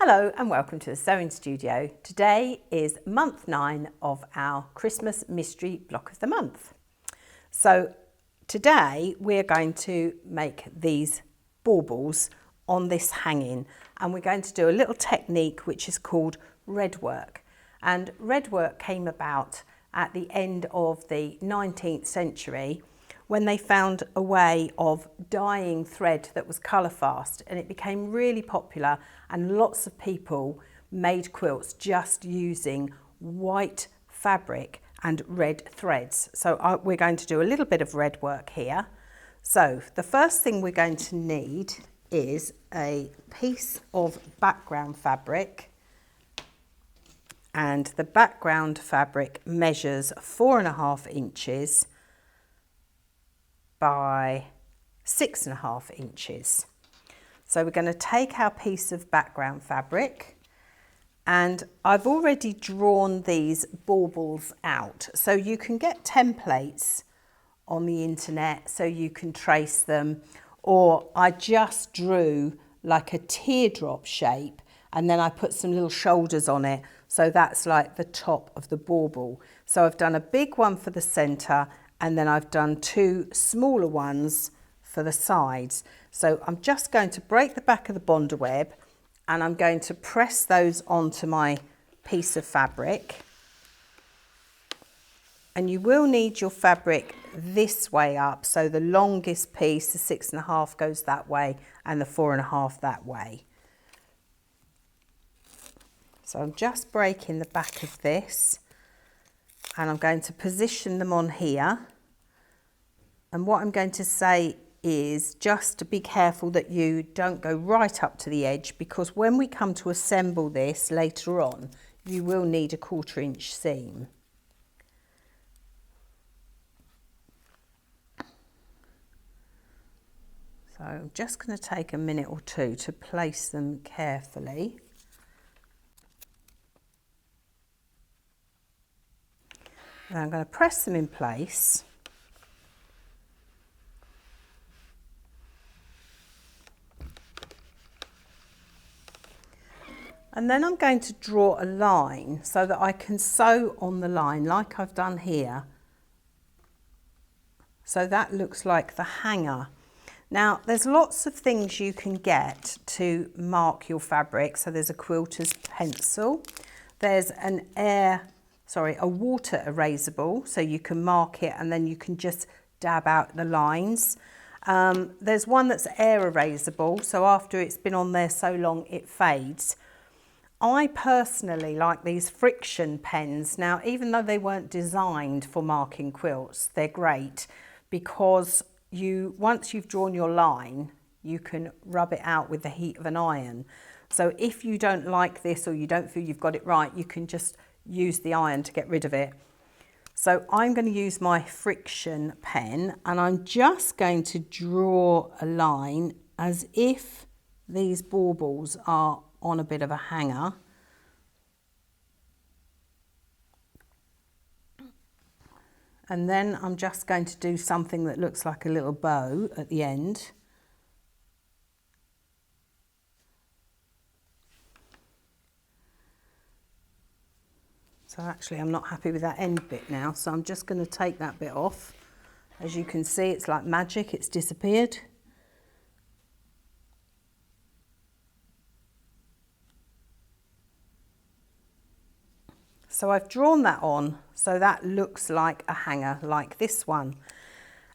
Hello and welcome to the Sewing Studio. Today is month 9 of our Christmas mystery block of the month. So today we're going to make these baubles on this hanging, and we're going to do a little technique which is called red work. And red work came about at the end of the 19th century when they found a way of dyeing thread that was colour fast, and it became really popular, and lots of people made quilts just using white fabric and red threads. So we're going to do a little bit of red work here. So the first thing we're going to need is a piece of background fabric, and the background fabric measures 4.5 inches by 6.5 inches. So we're going to take our piece of background fabric, and I've already drawn these baubles out. So you can get templates on the internet so you can trace them, or I just drew like a teardrop shape and then I put some little shoulders on it. So that's like the top of the bauble. So I've done a big one for the centre, and then I've done 2 smaller ones for the sides. So I'm just going to break the back of the bonder web, and I'm going to press those onto my piece of fabric. And you will need your fabric this way up, so the longest piece, the 6.5, goes that way and the 4.5 that way. So I'm just breaking the back of this, and I'm going to position them on here. And what I'm going to say is just to be careful that you don't go right up to the edge, because when we come to assemble this later on, you will need a 1/4 inch seam. So I'm just going to take a minute or two to place them carefully. And I'm going to press them in place. And then I'm going to draw a line so that I can sew on the line like I've done here. So that looks like the hanger. Now there's lots of things you can get to mark your fabric. So there's a quilter's pencil. There's a water erasable, so you can mark it and then you can just dab out the lines. There's one that's air erasable, so after it's been on there so long it fades. I personally like these friction pens. Now, even though they weren't designed for marking quilts, they're great because once you've drawn your line, you can rub it out with the heat of an iron. So if you don't like this or you don't feel you've got it right, you can just use the iron to get rid of it. So I'm going to use my friction pen, and I'm just going to draw a line as if these baubles are on a bit of a hanger. And then I'm just going to do something that looks like a little bow at the end. So actually I'm not happy with that end bit now, so I'm just going to take that bit off. As you can see, it's like magic, it's disappeared. So I've drawn that on, so that looks like a hanger, like this one.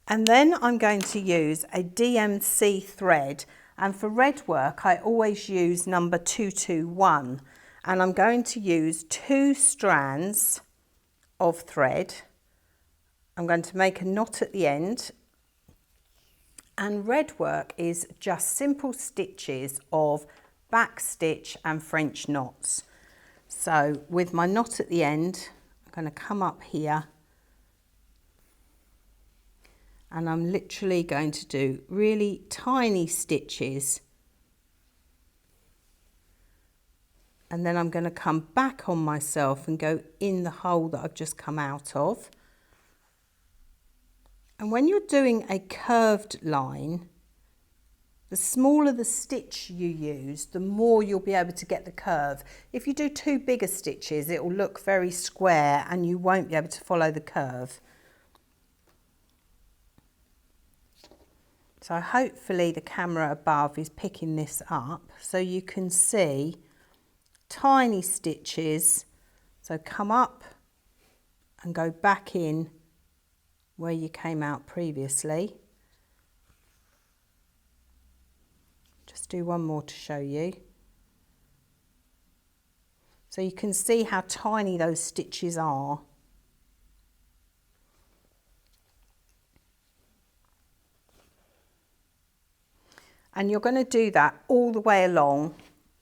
And then I'm going to use a DMC thread, and for red work I always use number 221, and I'm going to use 2 strands of thread. I'm going to make a knot at the end, and red work is just simple stitches of back stitch and French knots. So with my knot at the end, I'm going to come up here, and I'm literally going to do really tiny stitches, and then I'm going to come back on myself and go in the hole that I've just come out of. And when you're doing a curved line, The smaller the stitch you use, the more you'll be able to get the curve. If you do too big a stitches, it will look very square and you won't be able to follow the curve. So hopefully the camera above is picking this up so you can see tiny stitches. So come up and go back in where you came out previously. Just do one more to show you. So you can see how tiny those stitches are. And you're going to do that all the way along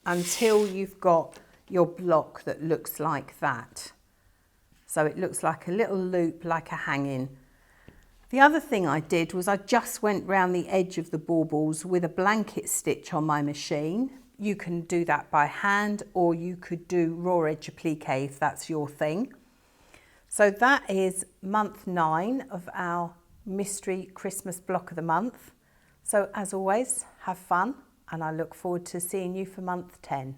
until you've got your block that looks like that. So it looks like a little loop, like a hanging. The other thing I did was I just went round the edge of the baubles with a blanket stitch on my machine. You can do that by hand, or you could do raw edge applique if that's your thing. So that is month 9 of our mystery Christmas block of the month. So as always, have fun, and I look forward to seeing you for month 10.